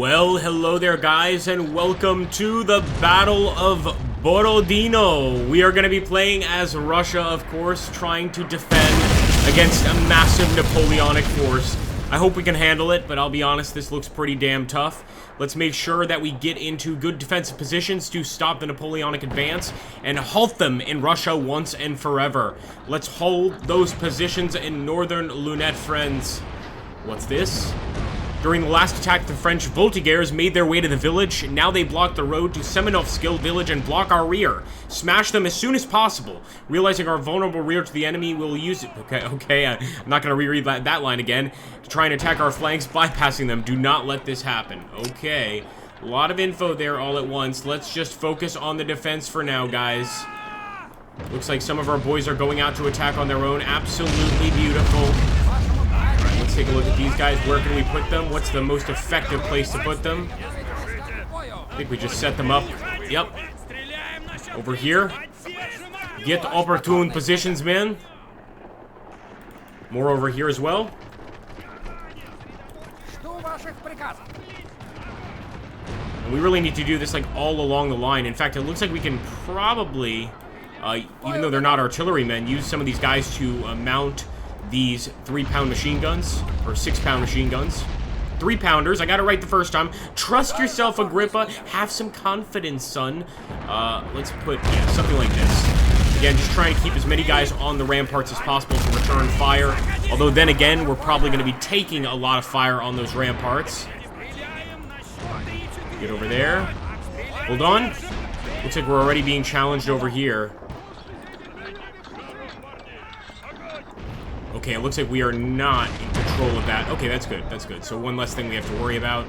Well, hello there guys, and welcome to the Battle of Borodino. We are going to be playing as Russia, of course, trying to defend against a massive Napoleonic force. I hope we can handle it, but I'll be honest, this looks pretty damn tough. Let's make sure that we get into good defensive positions to stop the Napoleonic advance and halt them in Russia once and forever. Let's hold those positions in northern Lunette, friends. What's this? During the last attack, the French voltigeurs made their way to the village. Now they block the road to Semenovskill village and block our rear. Smash them as soon as possible. Realizing our vulnerable rear to the enemy, we'll use it. Okay, I'm not going to reread that line again. To try and attack our flanks, bypassing them. Do not let this happen. Okay, a lot of info there all at once. Let's just focus on the defense for now, guys. Looks like some of our boys are going out to attack on their own. Absolutely beautiful. Let's take a look at these guys. Where can we put them? What's the most effective place to put them? I think we just set them up. Yep. Over here. Get opportune positions, man. More over here as well. And we really need to do this like all along the line. In fact, it looks like we can probably, even though they're not artillerymen, use some of these guys to mount these 3-pound machine guns, or 6-pound machine guns. 3-pounders, I got it right the first time. Trust yourself, Agrippa. Have some confidence, son. Let's put, something like this. Again, just trying to keep as many guys on the ramparts as possible to return fire. Although then again, we're probably going to be taking a lot of fire on those ramparts. Get over there. Hold on. Looks like we're already being challenged over here. Okay, it looks like we are not in control of that. Okay, that's good. That's good. So one less thing we have to worry about.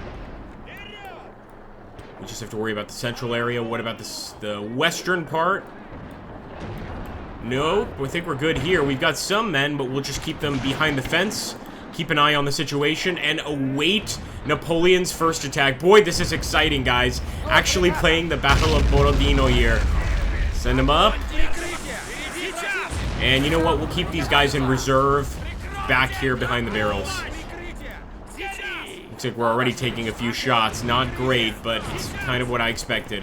We just have to worry about the central area. What about the western part? No, I think we're good here. We've got some men, but we'll just keep them behind the fence. Keep an eye on the situation and await Napoleon's first attack. Boy, this is exciting, guys. Actually playing the Battle of Borodino here. Send them up. And you know what? We'll keep these guys in reserve back here behind the barrels. Looks like we're already taking a few shots. Not great, but it's kind of what I expected.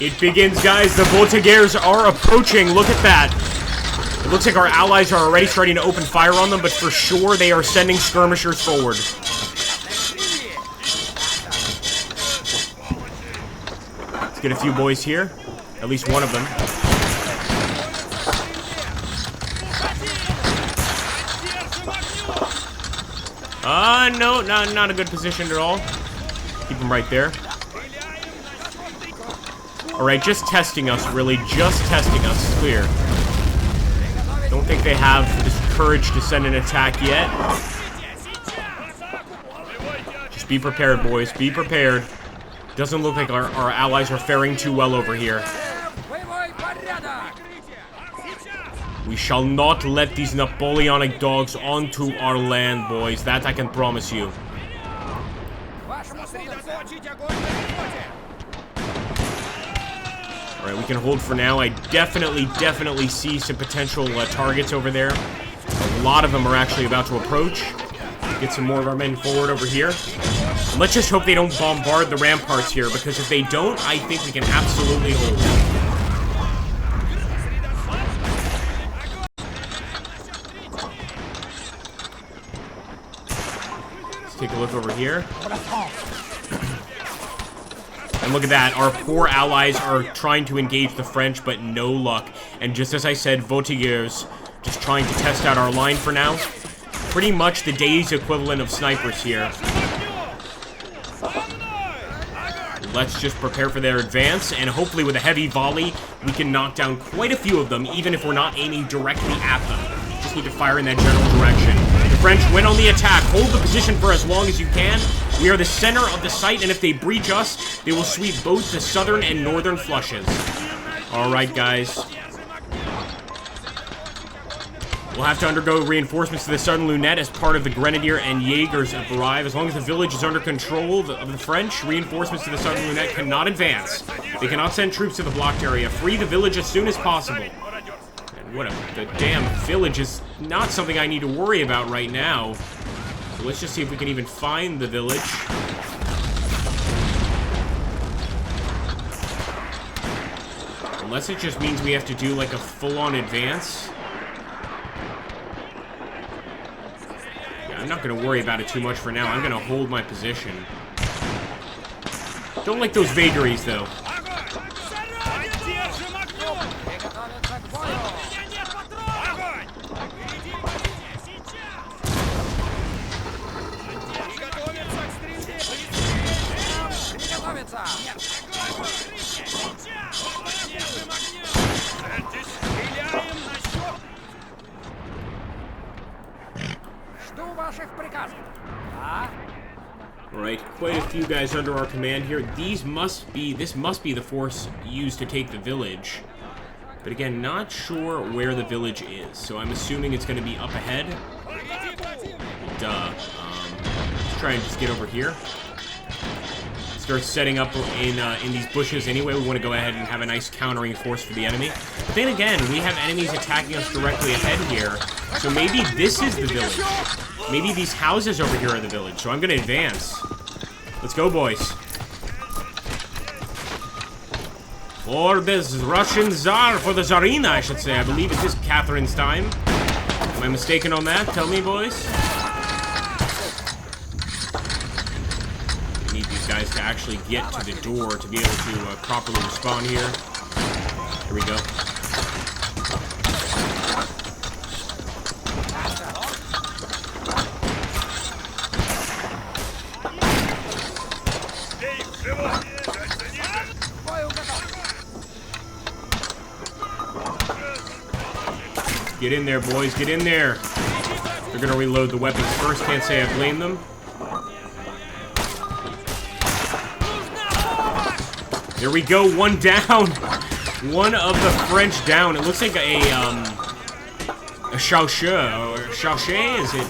It begins, guys. The voltigeurs are approaching. Look at that. It looks like our allies are already starting to open fire on them, but for sure they are sending skirmishers forward. Get a few boys here. At least one of them. No, not a good position at all. Keep them right there. Alright, just testing us, really. Just testing us. It's clear. Don't think they have this courage to send an attack yet. Just be prepared, boys. Be prepared. Doesn't look like our allies are faring too well over here. We shall not let these Napoleonic dogs onto our land, boys. That I can promise you. Alright, we can hold for now. I definitely see some potential targets over there. A lot of them are actually about to approach. Get some more of our men forward over here. Let's just hope they don't bombard the ramparts here, because if they don't, I think we can absolutely hold. Let's take a look over here. And look at that, our poor allies are trying to engage the French, but no luck. And just as I said, voltigeurs just trying to test out our line for now. Pretty much the day's equivalent of snipers here. Let's just prepare for their advance, and hopefully with a heavy volley, we can knock down quite a few of them, even if we're not aiming directly at them. Just need to fire in that general direction. The French went on the attack. Hold the position for as long as you can. We are the center of the site, and if they breach us, they will sweep both the southern and northern flushes. Alright, guys. We'll have to undergo reinforcements to the southern Lunette as part of the Grenadier and Jaegers arrive. As long as the village is under control of the French, reinforcements to the southern Lunette cannot advance. They cannot send troops to the blocked area. Free the village as soon as possible. What the damn village is not something I need to worry about right now. So let's just see if we can even find the village. Unless it just means we have to do like a full-on advance. Yeah, I'm not going to worry about it too much for now. I'm going to hold my position. Don't like those vagaries, though. Alright, quite a few guys under our command here. This must be the force used to take the village. But again, not sure where the village is. So I'm assuming it's going to be up ahead. Duh. Let's try and just get over here. Start setting up in these bushes anyway. We want to go ahead and have a nice countering force for the enemy. But then again, we have enemies attacking us directly ahead here. So maybe this is the village. Maybe these houses over here are the village. So I'm going to advance. Let's go, boys. For this Russian Tsar, for the Tsarina, I should say. I believe it is Catherine's time. Am I mistaken on that? Tell me, boys. We need these guys to actually get to the door to be able to properly respawn here. Here we go. Get in there, boys. Get in there. They're going to reload the weapons first. Can't say I blame them. There we go. One down. One of the French down. It looks like a Chauchet. Or Chauchet, is it?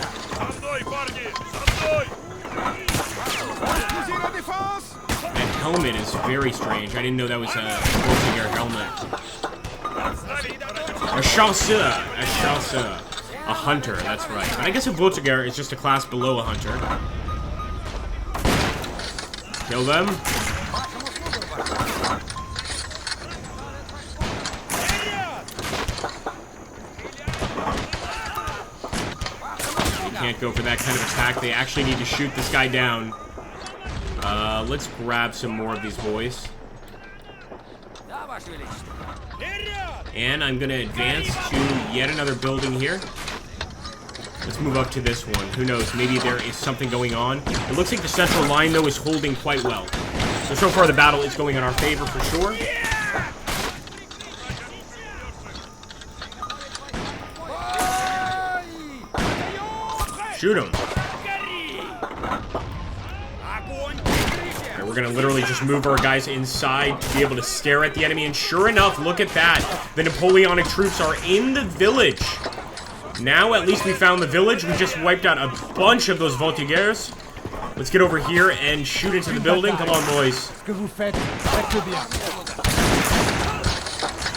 That helmet is very strange. I didn't know that was a Voltigeur helmet. A chasseur. A chasseur. A hunter, that's right. But I guess a Voltigeur is just a class below a hunter. Kill them. You can't go for that kind of attack. They actually need to shoot this guy down. Let's grab some more of these boys. And I'm going to advance to yet another building here. Let's move up to this one. Who knows? Maybe there is something going on. It looks like the central line, though, is holding quite well. So far the battle is going in our favor for sure. Shoot him. We're going to literally just move our guys inside to be able to stare at the enemy. And sure enough, look at that. The Napoleonic troops are in the village. Now, at least we found the village. We just wiped out a bunch of those Voltigeurs. Let's get over here and shoot into the building. Come on, boys.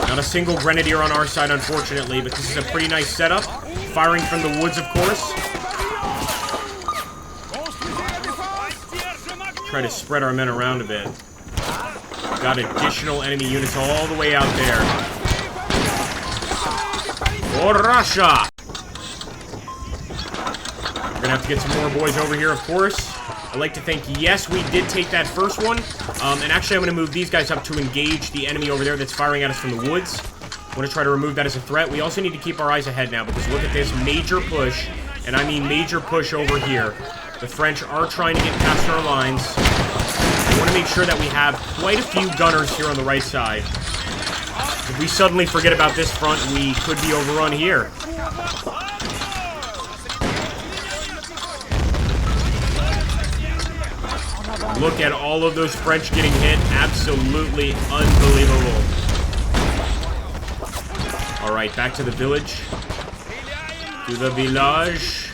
Not a single grenadier on our side, unfortunately, but this is a pretty nice setup. Firing from the woods, of course. Try to spread our men around a bit. Got additional enemy units all the way out there. For Russia! We're gonna have to get some more boys over here, of course. I'd like to think, yes, we did take that first one. And actually, I'm gonna move these guys up to engage the enemy over there that's firing at us from the woods. I want to try to remove that as a threat. We also need to keep our eyes ahead now, because look at this major push. And I mean major push over here. The French are trying to get past our lines. We want to make sure that we have quite a few gunners here on the right side. If we suddenly forget about this front, we could be overrun here. Look at all of those French getting hit. Absolutely unbelievable. Alright, back to the village. To the village.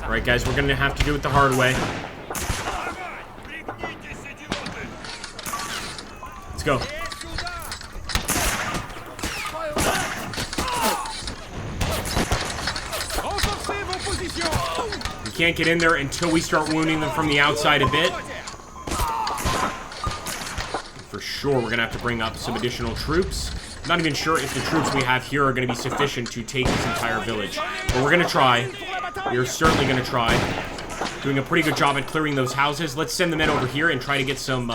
Alright, guys, we're going to have to do it the hard way. Let's go. can't get in there until we start wounding them from the outside a bit. For sure, we're going to have to bring up some additional troops. I'm not even sure if the troops we have here are going to be sufficient to take this entire village. But we're going to try. We're certainly going to try. Doing a pretty good job at clearing those houses. Let's send the men over here and try to get some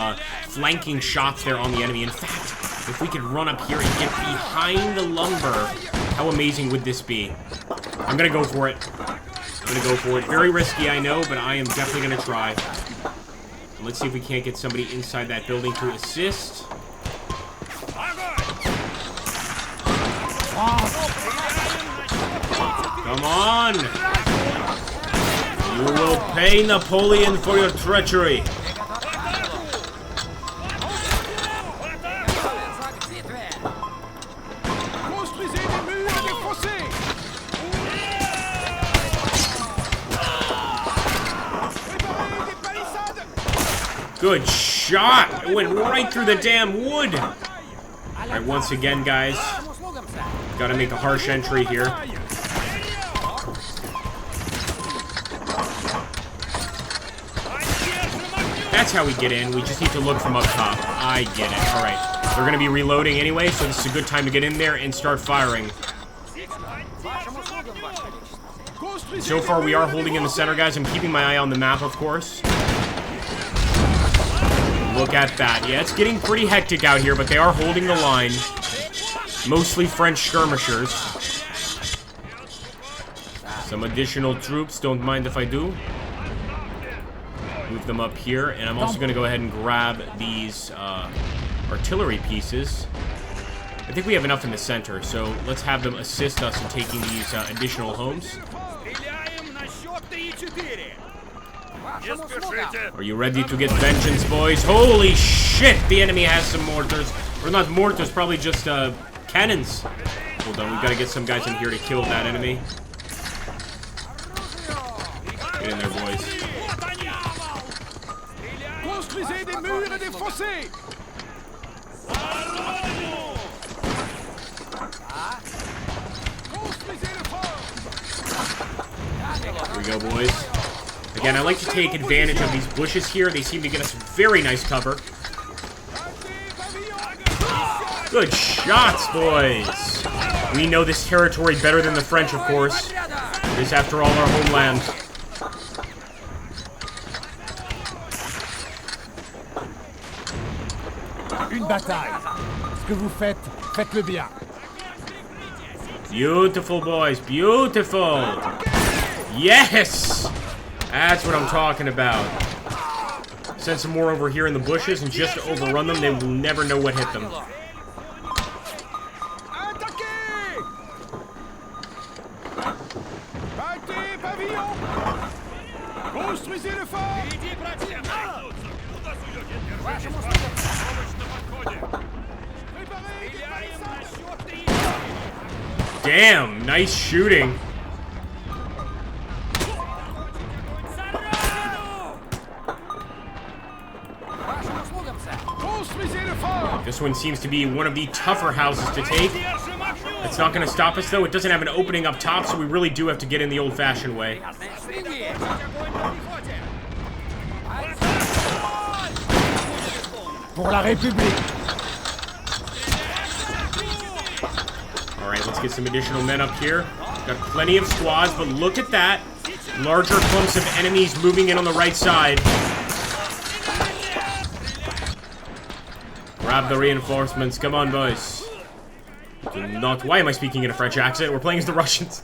flanking shots there on the enemy. In fact, if we could run up here and get behind the lumber, how amazing would this be? I'm going to go for it. I'm going to go for it. Very risky, I know, but I am definitely going to try. Let's see if we can't get somebody inside that building to assist. Come on! You will pay Napoleon for your treachery. Good shot! It went right through the damn wood! Alright, once again, guys. Gotta make a harsh entry here. That's how we get in. We just need to look from up top. I get it. Alright. They're gonna be reloading anyway, so this is a good time to get in there and start firing. So far, we are holding in the center, guys. I'm keeping my eye on the map, of course. Look at that. Yeah, it's getting pretty hectic out here, but they are holding the line. Mostly French skirmishers. Some additional troops, don't mind if I do. Move them up here, and I'm also going to go ahead and grab these artillery pieces. I think we have enough in the center, so let's have them assist us in taking these additional homes. Are you ready to get vengeance, boys? Holy shit! The enemy has some mortars. Or not mortars, probably just cannons. Hold on, we've got to get some guys in here to kill that enemy. Get in there, boys. Here we go, boys. Again, I like to take advantage of these bushes here. They seem to get us very nice cover. Good shots, boys. We know this territory better than the French, of course. It is, after all, our homeland. Une bataille. Ce que vous faites, faites-le bien. Beautiful, boys. Beautiful. Yes! That's what I'm talking about. Send some more over here in the bushes and just overrun them. They will never know what hit them. Damn, nice shooting. This one seems to be one of the tougher houses to take. It's not going to stop us, though. It doesn't have an opening up top, so we really do have to get in the old-fashioned way. Pour la République. Alright, let's get some additional men up here. Got plenty of squads, but look at that. Larger clumps of enemies moving in on the right side. Grab the reinforcements. Come on, boys. Do not... Why am I speaking in a French accent? We're playing as the Russians.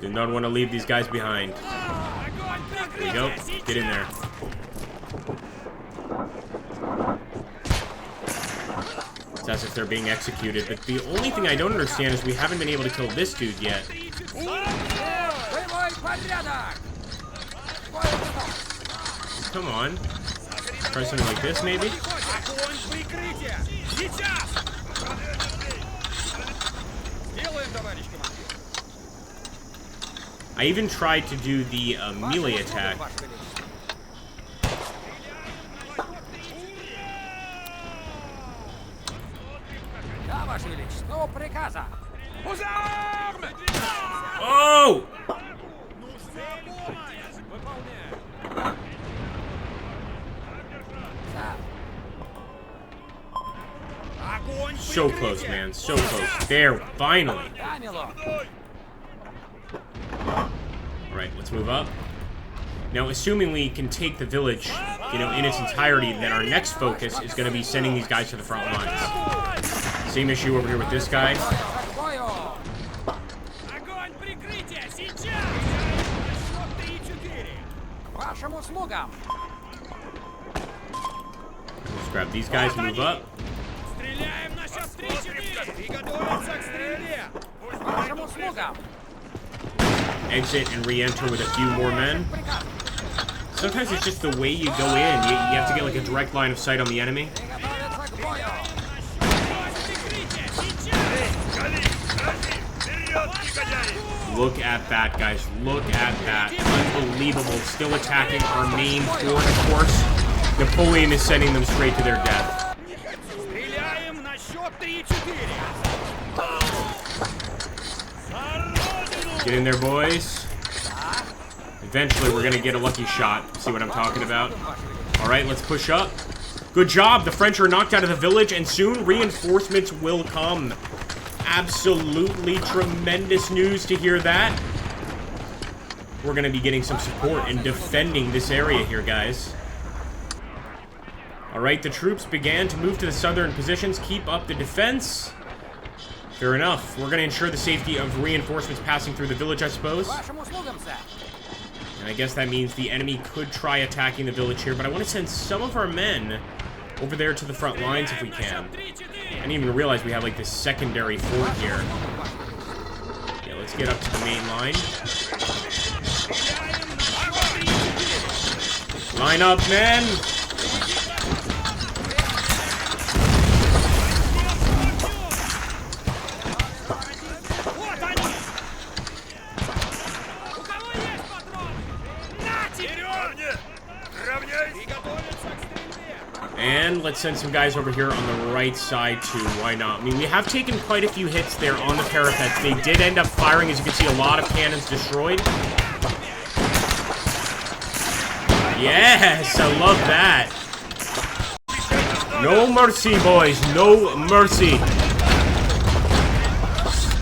Do not want to leave these guys behind. There we go. Get in there. It's as if they're being executed, but the only thing I don't understand is we haven't been able to kill this dude yet. Come on. Try something like this, maybe? I even tried to do the melee attack. Oh! So close, man. So close. There, finally. Alright, let's move up. Now, assuming we can take the village, in its entirety, then our next focus is going to be sending these guys to the front lines. Same issue over here with this guy. Let's grab these guys, move up. Exit and re-enter with a few more men. Sometimes it's just the way you go in. You have to get like a direct line of sight on the enemy. Look at that, guys. Look at that. Unbelievable. Still attacking our main fort, of course. Napoleon is sending them straight to their death. Get in there, boys. Eventually, we're going to get a lucky shot. See what I'm talking about? Alright, let's push up. Good job. The French are knocked out of the village, and soon reinforcements will come. Absolutely tremendous news to hear that. We're going to be getting some support and defending this area here, guys. Alright, the troops began to move to the southern positions. Keep up the defense. Fair enough. We're going to ensure the safety of reinforcements passing through the village, I suppose. And I guess that means the enemy could try attacking the village here, but I want to send some of our men over there to the front lines if we can. I didn't even realize we have like this secondary fort here. Yeah, let's get up to the main line. Line up, men! And let's send some guys over here on the right side too. Why not? I mean, we have taken quite a few hits there on the parapets. They did end up firing, as you can see, a lot of cannons destroyed. Yes, I love that. No mercy, boys. No mercy.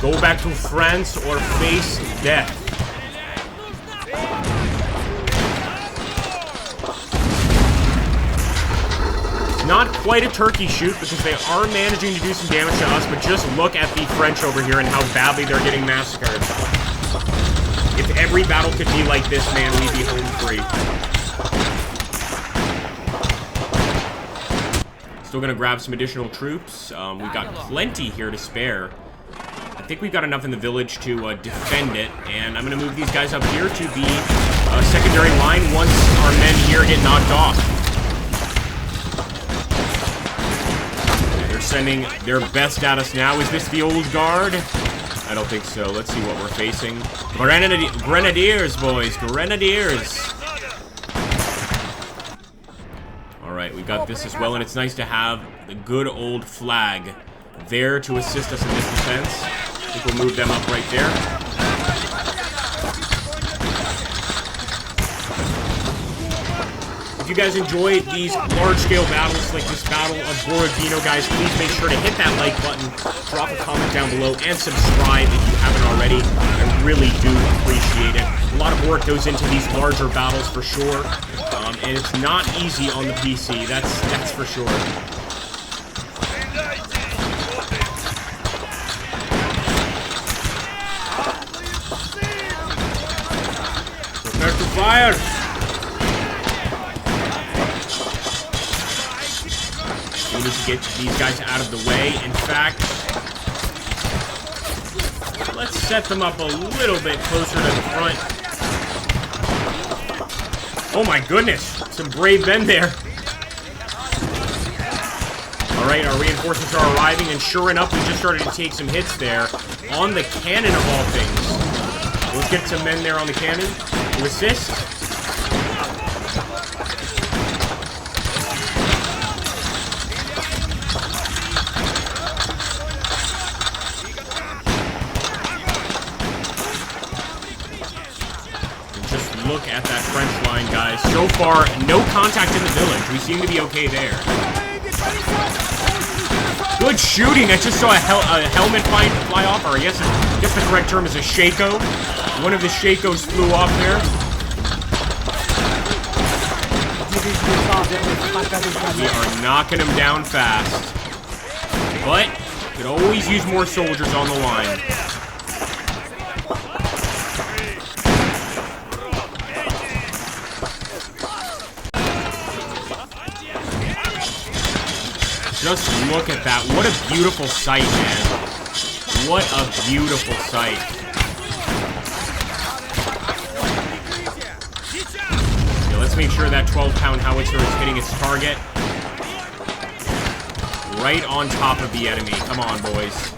Go back to France or face death. Not quite a turkey shoot because they are managing to do some damage to us, but just look at the French over here and how badly they're getting massacred. If every battle could be like this, man, we'd be home free. Still gonna grab some additional troops. We've got plenty here to spare. I think we've got enough in the village to defend it, and I'm gonna move these guys up here to the secondary line once our men here get knocked off. Sending their best at us now. Is this the old guard? I don't think so. Let's see what we're facing. Grenadiers, boys. Grenadiers. Alright, we got this as well, and it's nice to have the good old flag there to assist us in this defense. I think we'll move them up right there. If you guys enjoy these large-scale battles like this Battle of Borodino, guys, please make sure to hit that like button, drop a comment down below, and subscribe if you haven't already. I really do appreciate it. A lot of work goes into these larger battles for sure, and it's not easy on the PC, that's for sure. Prepare to fire! We need to get these guys out of the way. In fact, let's set them up a little bit closer to the front. Oh my goodness, some brave men there. Alright, our reinforcements are arriving, and sure enough, we just started to take some hits there on the cannon of all things. Let's get some men there on the cannon to assist. Look at that French line behind, guys. So far, no contact in the village. We seem to be okay there. Good shooting. I just saw a helmet fly off, or I guess the correct term is a shako. One of the shakos flew off there. We are knocking him down fast. But, could always use more soldiers on the line. Just look at that. What a beautiful sight, man. What a beautiful sight. Okay, let's make sure that 12-pound howitzer is hitting its target. Right on top of the enemy. Come on, boys.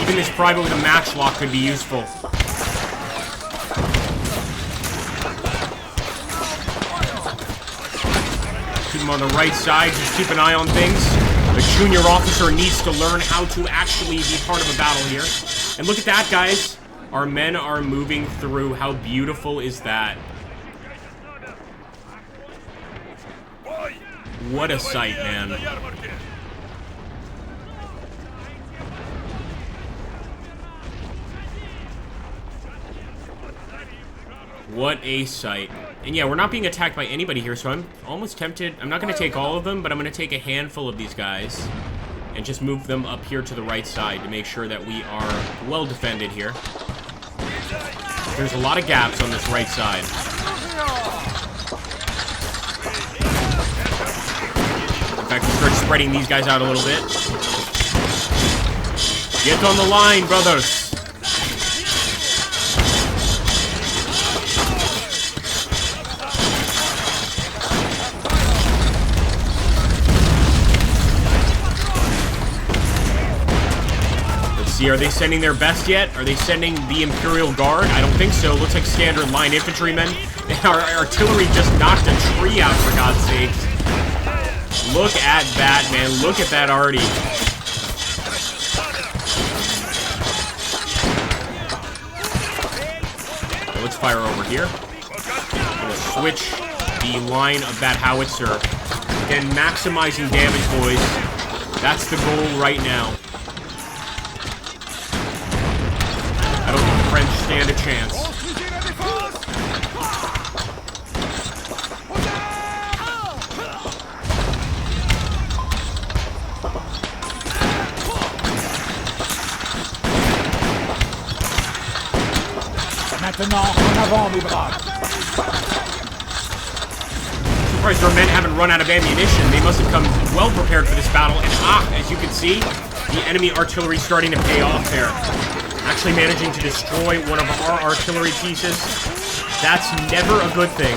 Even this private with a matchlock could be useful. Keep him on the right side, just keep an eye on things. The junior officer needs to learn how to actually be part of a battle here. And look at that, guys. Our men are moving through. How beautiful is that? What a sight, man. What a sight. And yeah, we're not being attacked by anybody here, so I'm almost tempted. I'm not going to take all of them, but I'm going to take a handful of these guys and just move them up here to the right side to make sure that we are well defended here. There's a lot of gaps on this right side. In fact, we start spreading these guys out a little bit. Get on the line, brothers. Are they sending their best yet? Are they sending the Imperial Guard? I don't think so. Looks like standard line infantrymen. Our artillery just knocked a tree out, for God's sakes. Look at that, man. Look at that already. Okay, let's fire over here. I'm gonna switch the line of that howitzer. Again, maximizing damage, boys. That's the goal right now. I don't think the French stand a chance. Maintenant, en avant, mes braves. Surprised our men haven't run out of ammunition. They must have come well prepared for this battle. And as you can see, the enemy artillery starting to pay off there. Actually managing to destroy one of our artillery pieces. That's never a good thing.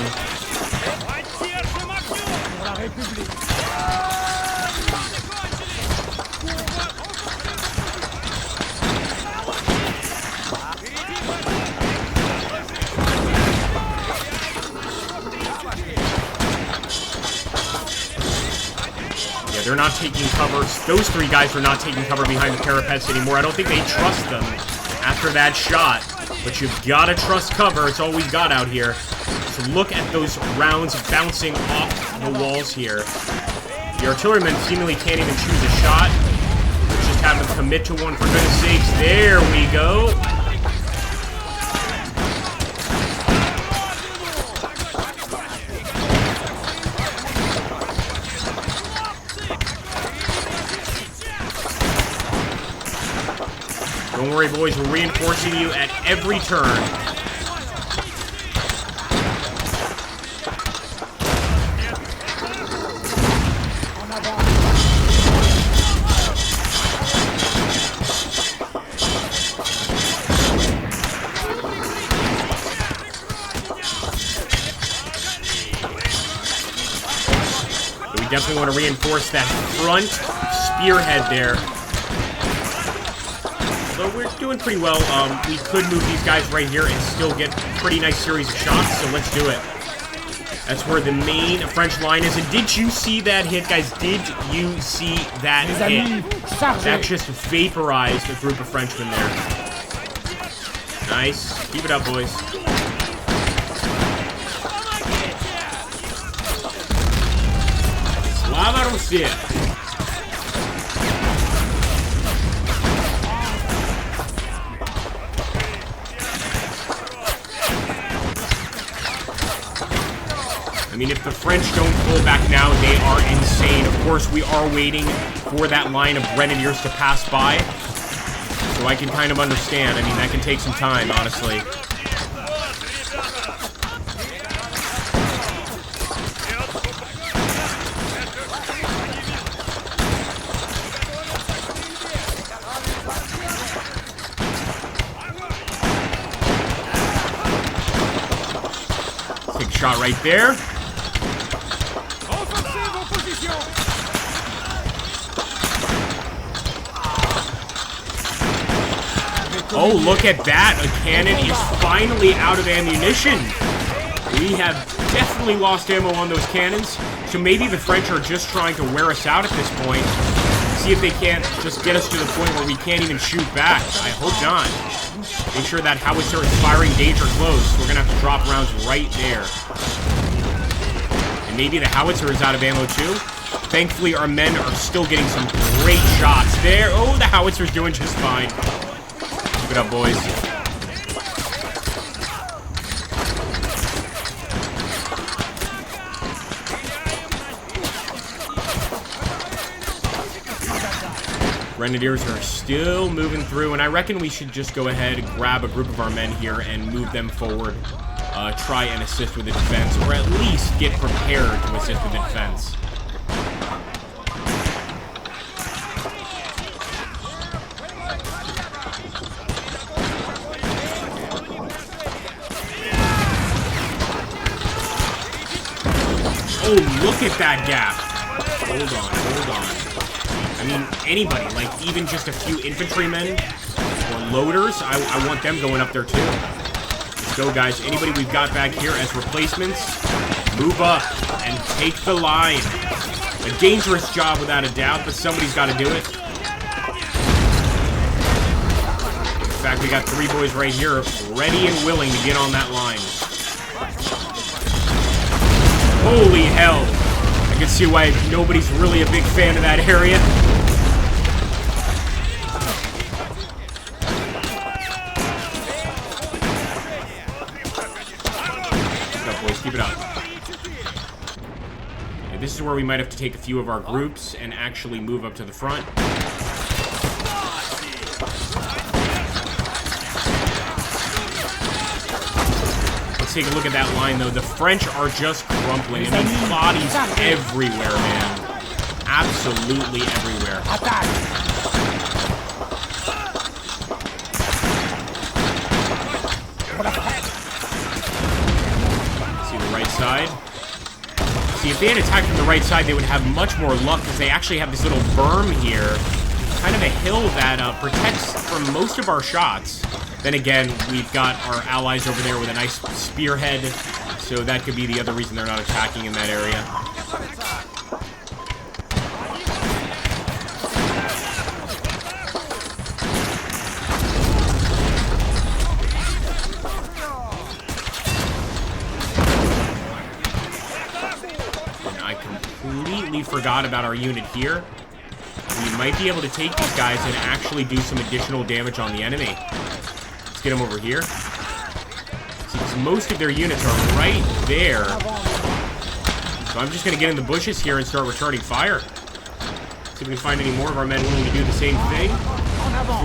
Yeah, they're not taking cover. Those three guys are not taking cover behind the parapets anymore. I don't think they trust them after that shot, but you've got to trust cover. It's all we've got out here. So look at those rounds bouncing off the walls here. The artillerymen seemingly can't even choose a shot. Let's just have them commit to one, for goodness sakes. There we go. Don't worry, boys. We're reinforcing you at every turn. But we definitely want to reinforce that front spearhead there. Although we're doing pretty well, we could move these guys right here and still get a pretty nice series of shots, so let's do it. That's where the main French line is. And did you see that hit, guys? Did you see that hit? That just vaporized a group of Frenchmen there. Nice. Keep it up, boys. Slava Russia. I mean, if the French don't pull back now, they are insane. Of course, we are waiting for that line of grenadiers to pass by. So I can kind of understand. I mean, that can take some time, honestly. Take a shot right there. Oh, look at that. A cannon is finally out of ammunition. We have definitely lost ammo on those cannons. So maybe the French are just trying to wear us out at this point. See if they can't just get us to the point where we can't even shoot back. I hope not. Make sure that howitzer is firing danger close. We're going to have to drop rounds right there. And maybe the howitzer is out of ammo too. Thankfully, our men are still getting some great shots there. Oh, the howitzer's doing just fine. Keep it up, boys. Grenadiers are still moving through, and I reckon we should just go ahead and grab a group of our men here and move them forward. Try and assist with the defense, or at least get prepared to assist with the defense. Oh, look at that gap. Hold on. I mean, anybody, like even just a few infantrymen or loaders, I want them going up there too. Let's go, guys. Anybody we've got back here as replacements, move up and take the line. A dangerous job without a doubt, but somebody's got to do it. In fact, we got 3 boys right here ready and willing to get on that line. Holy hell. I can see why nobody's really a big fan of that area. Keep it up, boys. Keep it up. Okay, this is where we might have to take a few of our groups and actually move up to the front. Take a look at that line, though. The French are just crumpling. I mean, bodies everywhere, man. Absolutely everywhere. See the right side. See, if they had attacked from the right side, they would have much more luck because they actually have this little berm here. Kind of a hill that protects from most of our shots. Then again, we've got our allies over there with a nice spearhead, so that could be the other reason they're not attacking in that area. And I completely forgot about our unit here. We might be able to take these guys and actually do some additional damage on the enemy. Get them over here. Since most of their units are right there. So I'm just going to get in the bushes here and start returning fire. See if we can find any more of our men willing to do the same thing.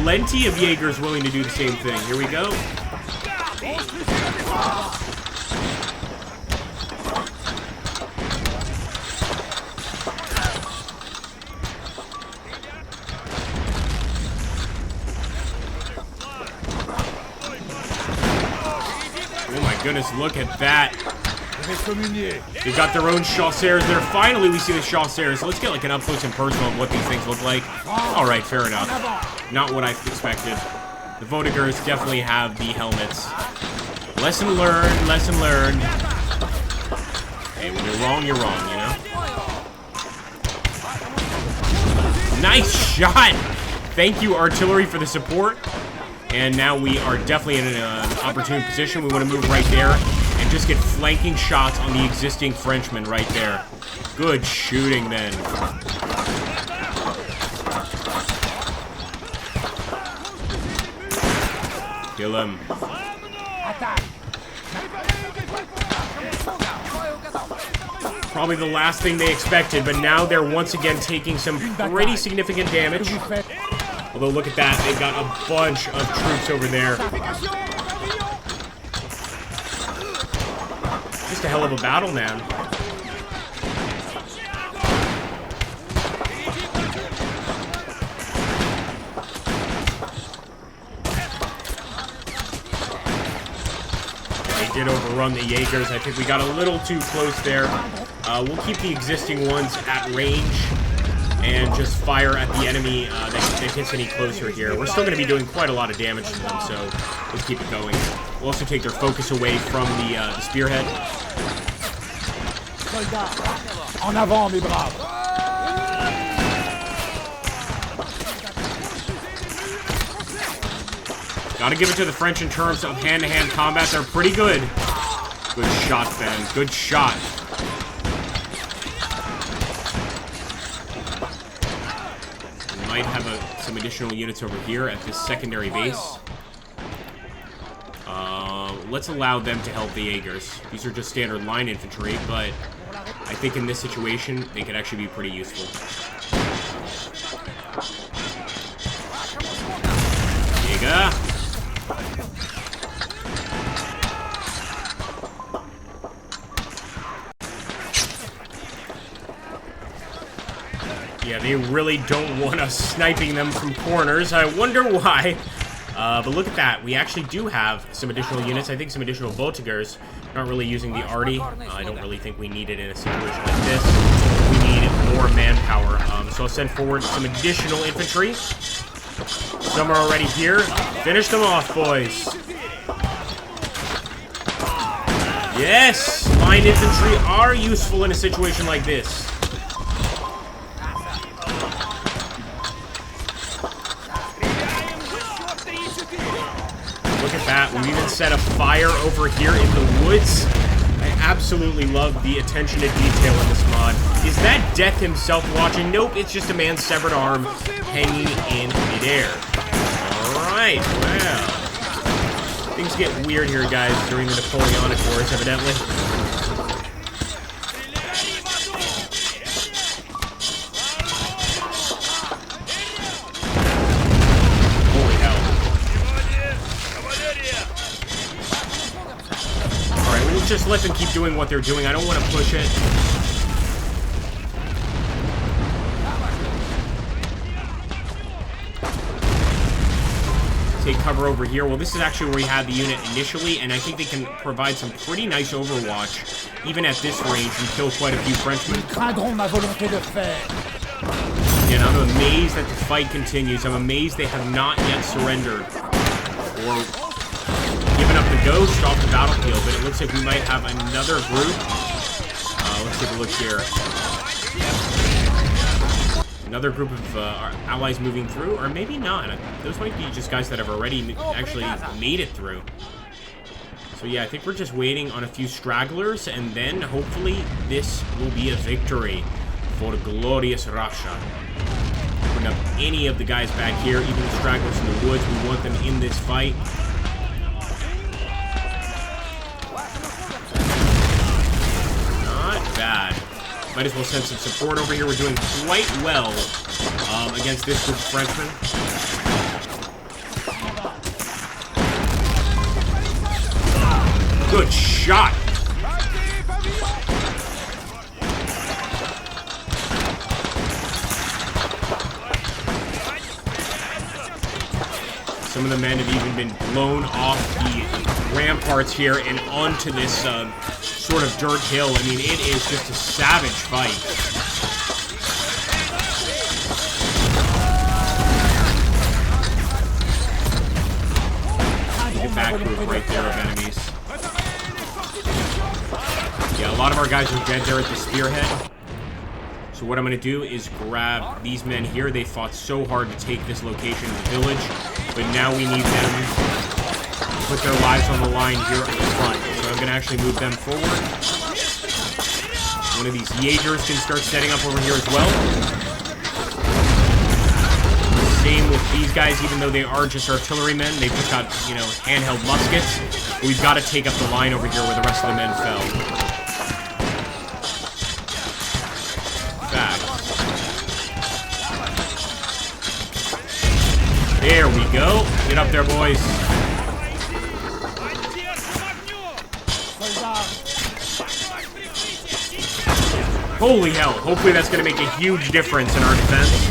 Plenty of Jaegers willing to do the same thing. Here we go. Goodness, look at that. They got their own chasseurs there. Finally, we see the chasseurs. Let's get like an up close and personal of what these things look like. All right, fair enough. Not what I expected. The Vodagers definitely have the helmets. Lesson learned, lesson learned. Hey, when you're wrong, you know? Nice shot! Thank you, artillery, for the support. And now we are definitely in an opportune position. We want to move right there and just get flanking shots on the existing Frenchmen right there. Good shooting, then. Kill him. Probably the last thing they expected, but now they're once again taking some pretty significant damage. Although, look at that. They've got a bunch of troops over there. Just a hell of a battle, man. They did overrun the Jaegers. I think we got a little too close there. We'll keep the existing ones at range and just fire at the enemy that gets any closer here. We're still going to be doing quite a lot of damage to them, so let's keep it going. We'll also take their focus away from the spearhead. En avant, mes braves. Gotta give it to the French in terms of hand-to-hand combat. They're pretty good. Good shot, Ben. Good shot. Might have some additional units over here at this secondary base. Let's allow them to help the Jaegers. These are just standard line infantry, but I think in this situation, they could actually be pretty useful. Jaeger! Yeah, they really don't want us sniping them from corners. I wonder why. But look at that. We actually do have some additional units. I think some additional Voltigeurs. Not really using the arty. I don't really think we need it in a situation like this. We need more manpower. So I'll send forward some additional infantry. Some are already here. Finish them off, boys. Yes! Line infantry are useful in a situation like this. Look at that. We've even set a fire over here in the woods. I absolutely love the attention to detail in this mod. Is that Death himself watching? Nope, it's just a man's severed arm hanging in midair. Alright, well. Things get weird here, guys, during the Napoleonic Wars, evidently. Just let them keep doing what they're doing. I don't want to push it. Take cover over here. Well, this is actually where we had the unit initially, and I think they can provide some pretty nice overwatch, even at this range, and kill quite a few Frenchmen. And I'm amazed that the fight continues. I'm amazed they have not yet surrendered or given up the ghost off the battlefield, but it looks like we might have another group. Let's take a look here. Another group of our allies moving through, or maybe not. Those might be just guys that have already actually made it through. So yeah, I think we're just waiting on a few stragglers, and then hopefully this will be a victory for glorious Russia. Bring up any of the guys back here, even the stragglers in the woods. We want them in this fight. Bad. Might as well send some support over here. We're doing quite well against this group of Frenchmen. Good shot. Some of the men have even been blown off the ramparts here and onto this sort of dirt hill. I mean, it is just a savage fight. Look at that group right there of enemies. Yeah, a lot lot of our guys are dead there at the spearhead. So what I'm going to do is grab these men here. They fought so hard to take this location of the village, but now we need them to put their lives on the line here at the front. So I'm going to actually move them forward. One of these Jaegers can start setting up over here as well. Same with these guys, even though they are just artillerymen. They've just got, you know, handheld muskets. We've got to take up the line over here where the rest of the men fell. There we go. Get up there, boys. Holy hell. Hopefully that's going to make a huge difference in our defense.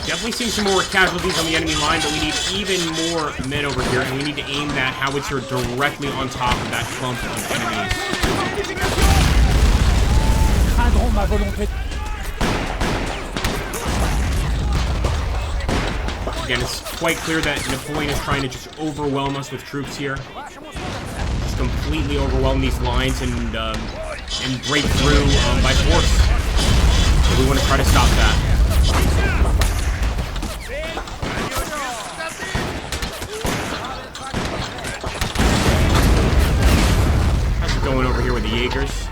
Definitely seeing some more casualties on the enemy line, but we need even more men over here, and we need to aim that howitzer directly on top of that clump of enemies. Again, it's quite clear that Napoleon is trying to just overwhelm us with troops here. Just completely overwhelm these lines and break through by force. So we want to try to stop that. Going over here with the Jaegers.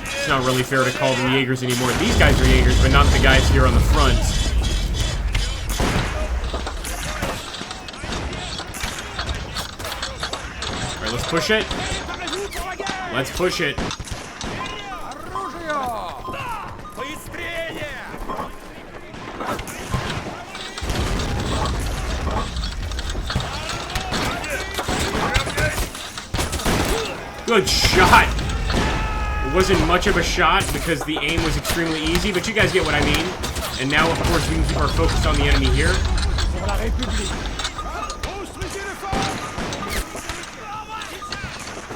It's not really fair to call them Jaegers anymore. These guys are Jaegers, but not the guys here on the front. Alright, let's push it. Let's push it. Good shot. It wasn't much of a shot because the aim was extremely easy, but you guys get what I mean. And now, of course, we can keep our focus on the enemy here.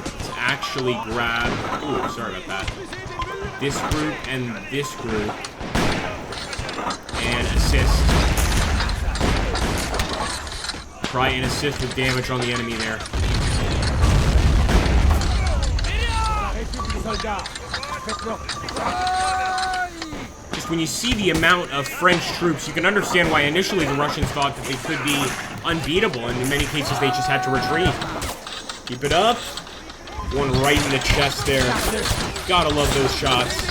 Let's actually grab... Ooh, sorry about that. This group and this group. And assist. Try and assist with damage on the enemy there. Just when you see the amount of French troops, you can understand why initially the Russians thought that they could be unbeatable, and in many cases they just had to retreat. Keep it up. One right in the chest there. Gotta love those shots.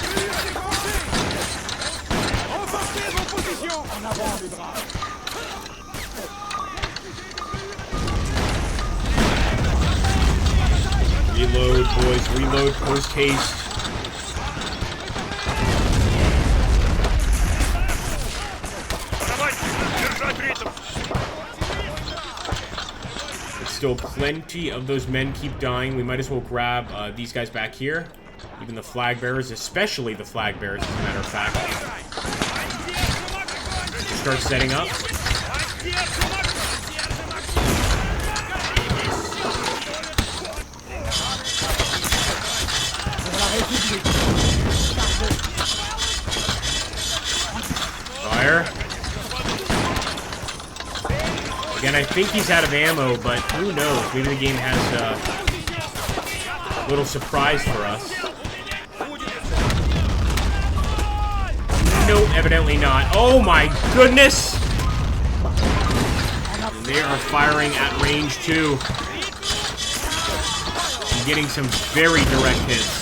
Reload, boys. Reload, post-haste. There's still plenty of those men keep dying. We might as well grab these guys back here. Even the flag bearers, especially the flag bearers, as a matter of fact. Start setting up. Fire. Again, I think he's out of ammo, but who knows? Maybe the game has a little surprise for us. No, evidently not. Oh my goodness! And they are firing at range too. I'm getting some very direct hits.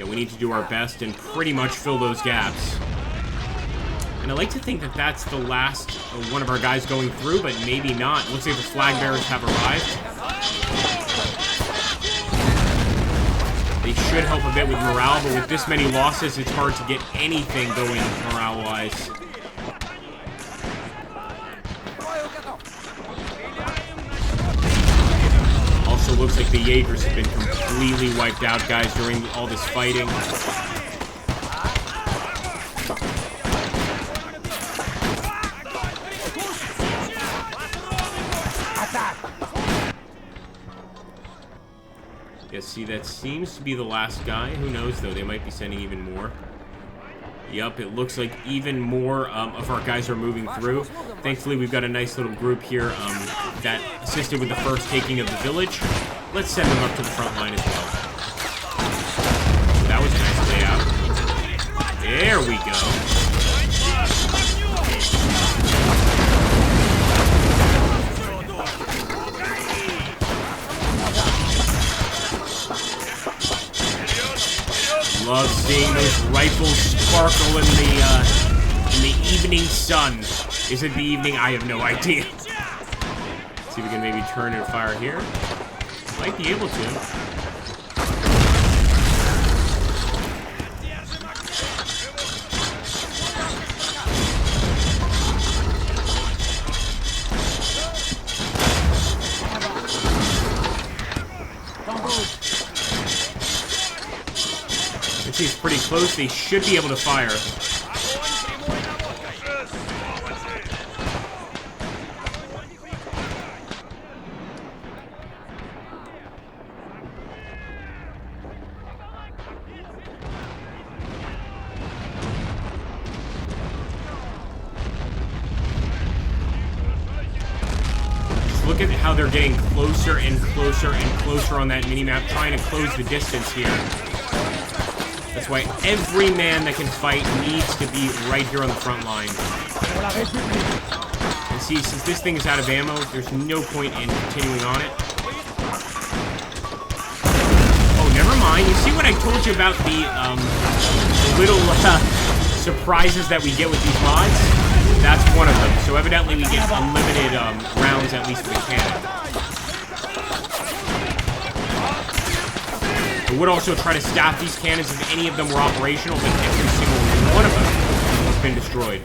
We need to do our best and pretty much fill those gaps. And I like to think that that's the last one of our guys going through, but maybe not. Looks like the flag bearers have arrived. They should help a bit with morale, but with this many losses, it's hard to get anything going morale-wise. Also looks like the Jaegers have been completely wiped out, guys, during all this fighting. Yeah, see, that seems to be the last guy. Who knows, though? They might be sending even more. Yup, it looks like even more of our guys are moving through. Thankfully, we've got a nice little group here that assisted with the first taking of the village. Let's send them up to the front line as well. That was a nice layout. There we go. Love seeing those rifles sparkle in the evening sun. Is it the evening? I have no idea. Let's see if we can maybe turn and fire here. Might be able to. It's pretty close. They should be able to fire. Just look at how they're getting closer and closer and closer on that minimap, trying to close the distance here. That's why every man that can fight needs to be right here on the front line. And see, since this thing is out of ammo, there's no point in continuing on it. Oh, never mind. You see what I told you about the little surprises that we get with these mods? That's one of them. So evidently we get unlimited rounds, at least with the cannon. I would also try to staff these cannons if any of them were operational, but every single one of them has been destroyed.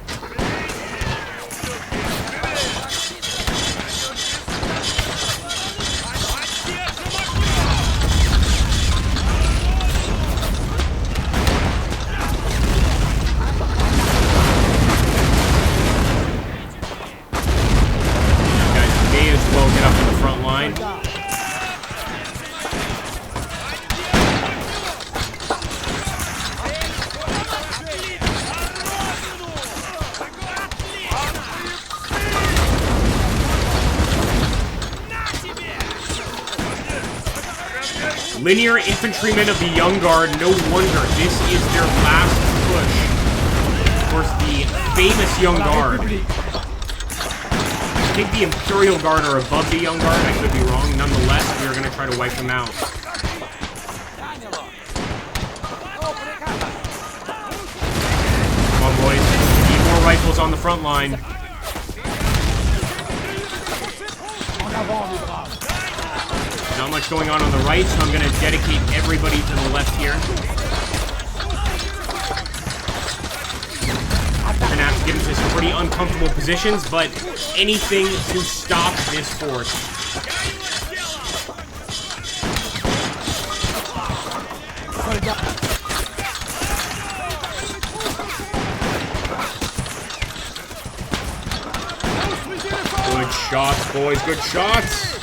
You guys may as well get up to the front line. Linear infantrymen of the Young Guard, no wonder this is their last push. Of course, the famous Young Guard. I think the Imperial Guard are above the Young Guard, I could be wrong. Nonetheless, we are going to try to wipe them out. Come on, boys. We need more rifles on the front line. Not much going on the right, so I'm going to dedicate everybody to the left here. We're going to have to get into some pretty uncomfortable positions, but anything to stop this force. Good shots, boys. Good shots.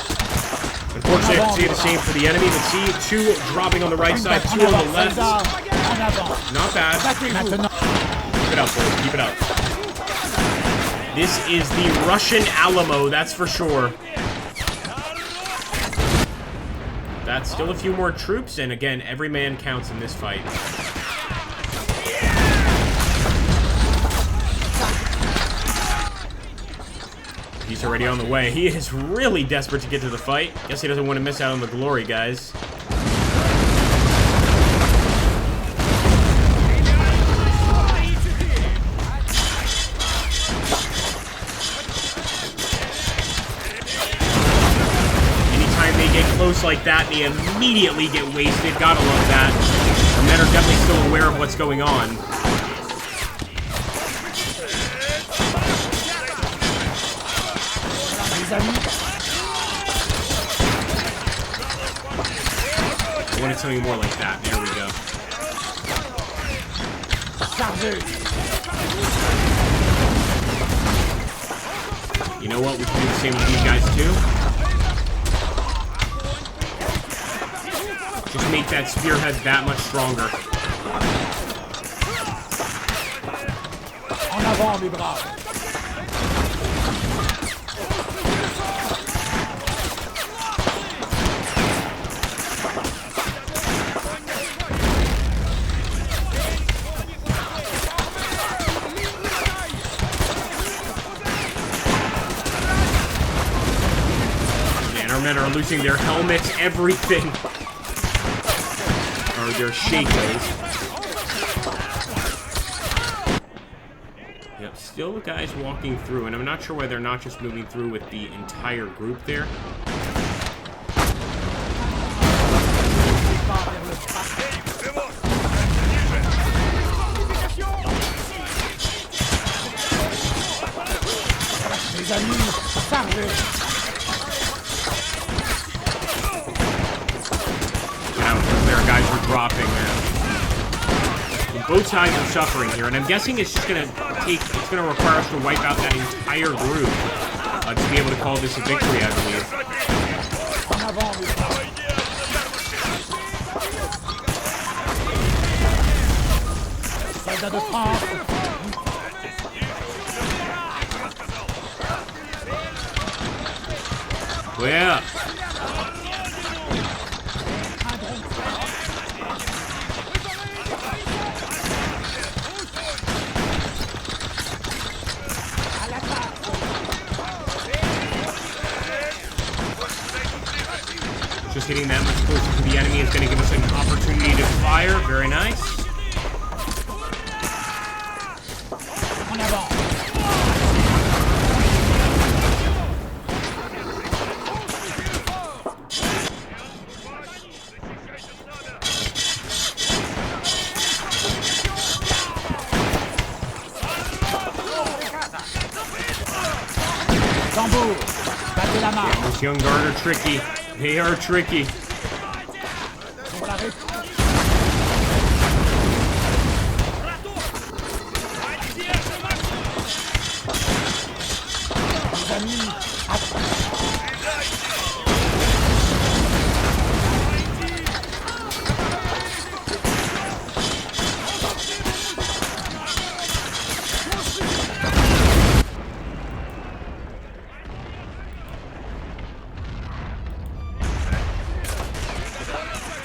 Unfortunately, I can see the same for the enemy, but see, two dropping on the right side, two on the left. Not bad. Keep it up, boys. Keep it up. This is the Russian Alamo, that's for sure. That's still a few more troops, and again, every man counts in this fight. He's already on the way. He is really desperate to get to the fight. Guess he doesn't want to miss out on the glory, guys. Anytime they get close like that, they immediately get wasted. Gotta love that. The men are definitely still aware of what's going on. I wanted something more like that. There we go. You know what? We can do the same with these guys too. just make that spearhead that much stronger. En avant, mes braves. Man, our men are losing their helmets, everything. Or their shakos. Yep, still the guys walking through, and I'm not sure why they're not just moving through with the entire group there. Mes amis, chargez. Now, their guys are dropping, man. Both sides are suffering here, and I'm guessing it's just it's gonna require us to wipe out that entire group to be able to call this a victory, I believe. En avant, mes braves. Soldats de France. Well, just hitting that much closer to the enemy is going to give us an opportunity to fire. Very nice. En avant. Tambour, battez la main. Those young guard are tricky. They are tricky. Pour la république. Mes amis,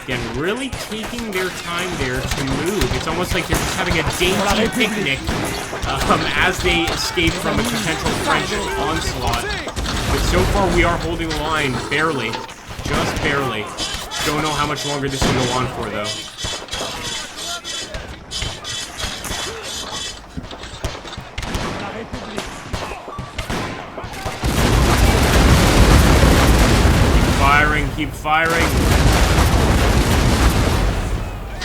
Again, really taking their time there to move. It's almost like they're just having a dainty picnic as they escape from a potential French onslaught. But so far, we are holding the line, barely. Just barely. Don't know how much longer this will go on for, though. la république. Keep firing, keep firing.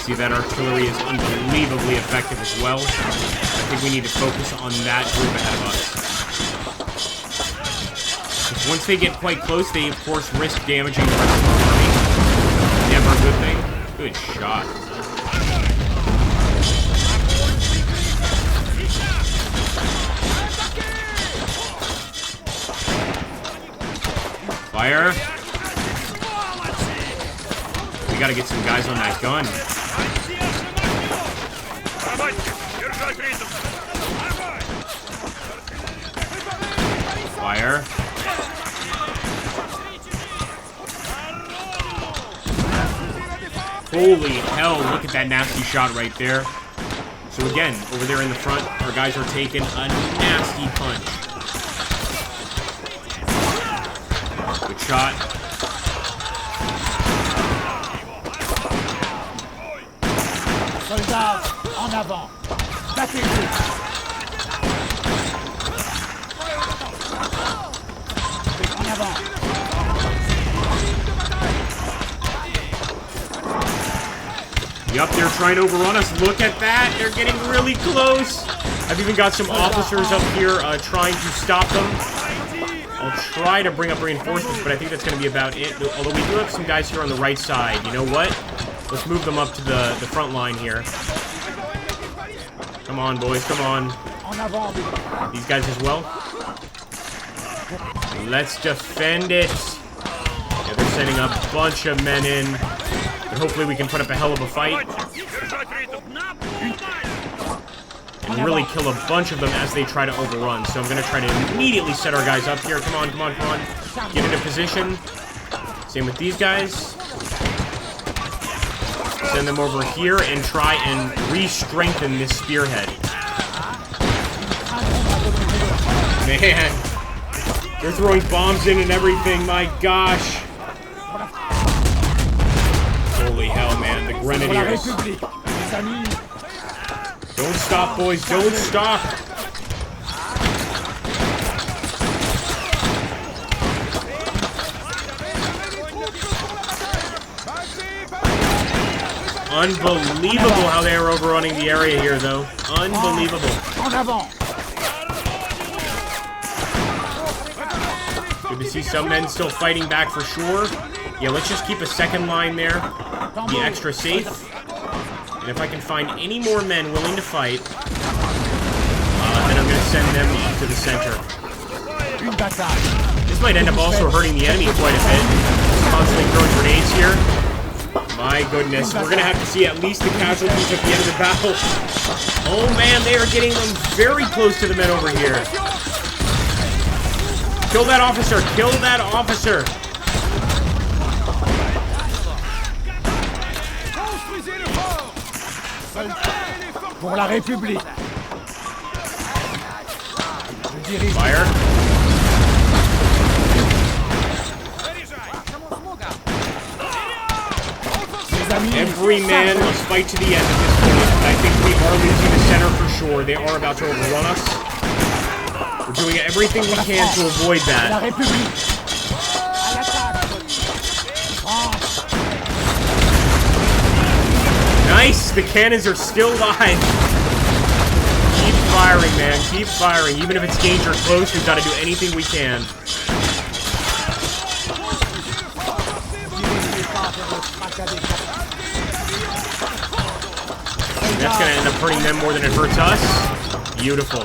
See, that artillery is unbelievably effective as well. I think we need to focus on that group ahead of us. Because once they get quite close, they of course risk damaging the rest of our army. Never a good thing. Good shot. Fire. We gotta get some guys on that gun. Fire. Holy hell, look at that nasty shot right there. So again, over there in the front, our guys are taking a nasty punch. Good shot. Soldats, en avant. Battez-vous. En avant. Yup, they're trying to overrun us. Look at that. They're getting really close. I've even got some officers up here trying to stop them. I'll try to bring up reinforcements, but I think that's going to be about it. Although we do have some guys here on the right side. You know what? Let's move them up to the front line here. Come on, boys. Come on. En avant. These guys as well. Let's defend it. Yeah, there's sending a bunch of men in. But hopefully we can put up a hell of a fight. And really kill a bunch of them as they try to overrun. So I'm going to try to immediately set our guys up here. Come on, come on, come on. Get into position. Same with these guys. Send them over here and try and re-strengthen this spearhead. Man. They're throwing bombs in and everything. My gosh. Holy hell, man. The Grenadiers. Don't stop, boys. Don't stop. Unbelievable how they are overrunning the area here, though. Unbelievable. Good to see some men still fighting back for sure. Yeah, let's just keep a second line there. Be extra safe. And if I can find any more men willing to fight, then I'm going to send them up to the center. This might end up also hurting the enemy quite a bit. Constantly throwing grenades here. My goodness, we're going to have to see at least the casualties at the end of the battle. Oh man, they are getting them very close to the men over here. Kill that officer! Kill that officer! Pour la République. Fire. Every man must fight to the end at this point. I think we are losing the center for sure. They are about to overrun us. We're doing everything we can to avoid that. Nice! The cannons are still live. Keep firing, man. Keep firing. Even if it's danger close, we've got to do anything we can. That's going to end up hurting them more than it hurts us. Beautiful.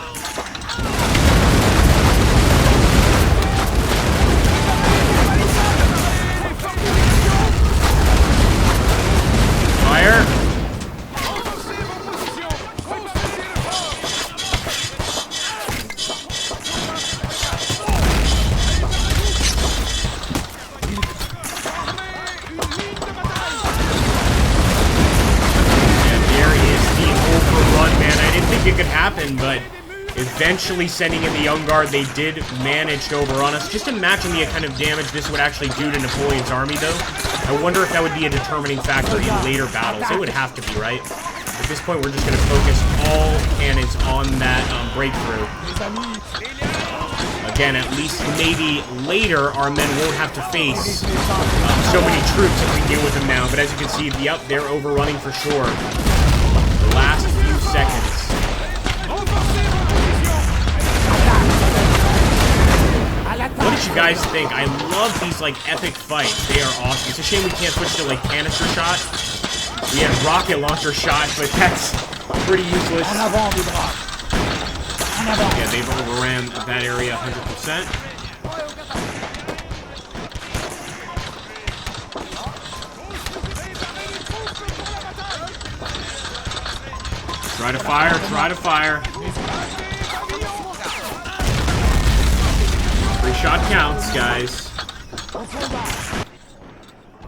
Fire. It could happen, but eventually sending in the Young Guard, they did manage to overrun us. Just imagine the kind of damage this would actually do to Napoleon's army, though. I wonder if that would be a determining factor in later battles. It would have to be, right? At this point, we're just going to focus all cannons on that breakthrough. Again, at least maybe later, our men won't have to face so many troops if we deal with them now. But as you can see, yep, they're overrunning for sure. The last few seconds. What did you guys think? I love these, like, epic fights. They are awesome. It's a shame we can't switch to, like, canister shot. We have rocket launcher shot, but that's pretty useless. Yeah, they've overran that area 100%. Try to fire, try to fire. Every shot counts, guys.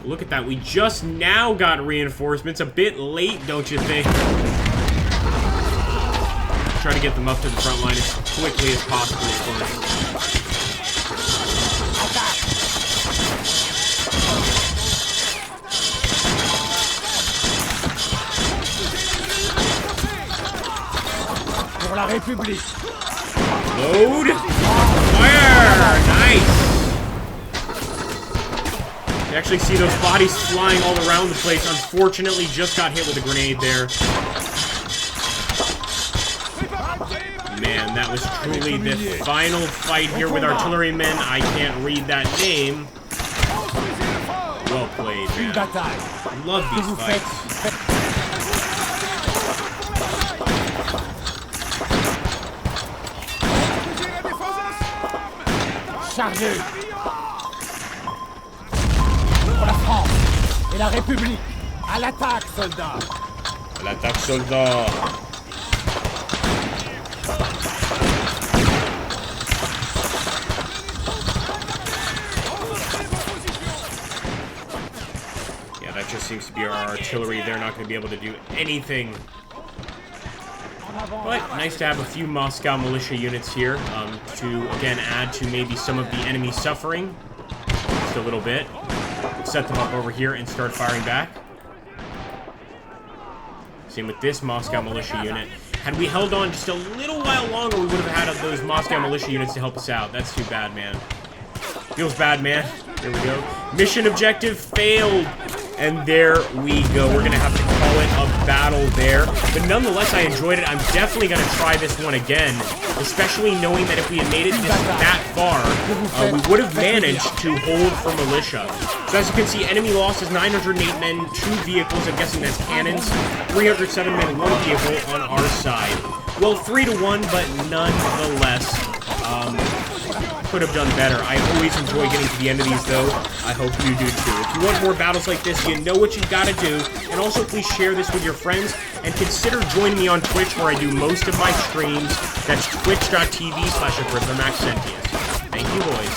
Look at that. We just now got reinforcements. A bit late, don't you think? Try to get them up to the front line as quickly as possible, of course. Pour la République. Load. Fire! Nice! You actually see those bodies flying all around the place. Unfortunately, just got hit with a grenade there. Man, that was truly the final fight here with artillerymen. I can't read that name. Well played, man. I love these fights. et la République. À l'attaque, soldats. À l'attaque, soldats. Yeah, that just seems to be our artillery. They're not going to be able to do anything. But nice to have a few Moscow militia units here to, again, add to maybe some of the enemy suffering. Just a little bit. Set them up over here and start firing back. Same with this Moscow militia unit. Had we held on just a little while longer, we would have had those Moscow militia units to help us out. That's too bad, man. Feels bad, man. There we go. Mission objective failed. And there we go. We're going to have to call it a battle there. But nonetheless, I enjoyed it. I'm definitely going to try this one again. Especially knowing that if we had made it that far, we would have managed to hold for militia. So as you can see, enemy losses 908 men, 2 vehicles. I'm guessing that's cannons. 307 men, 1 vehicle on our side. Well, 3-1, but nonetheless, could have done better. I always enjoy getting to the end of these, though. I hope you do, too. If you want more battles like this, you know what you gotta do. And also, please share this with your friends. And consider joining me on Twitch, where I do most of my streams. That's twitch.tv/AgrippaMaxentius. Thank you, boys.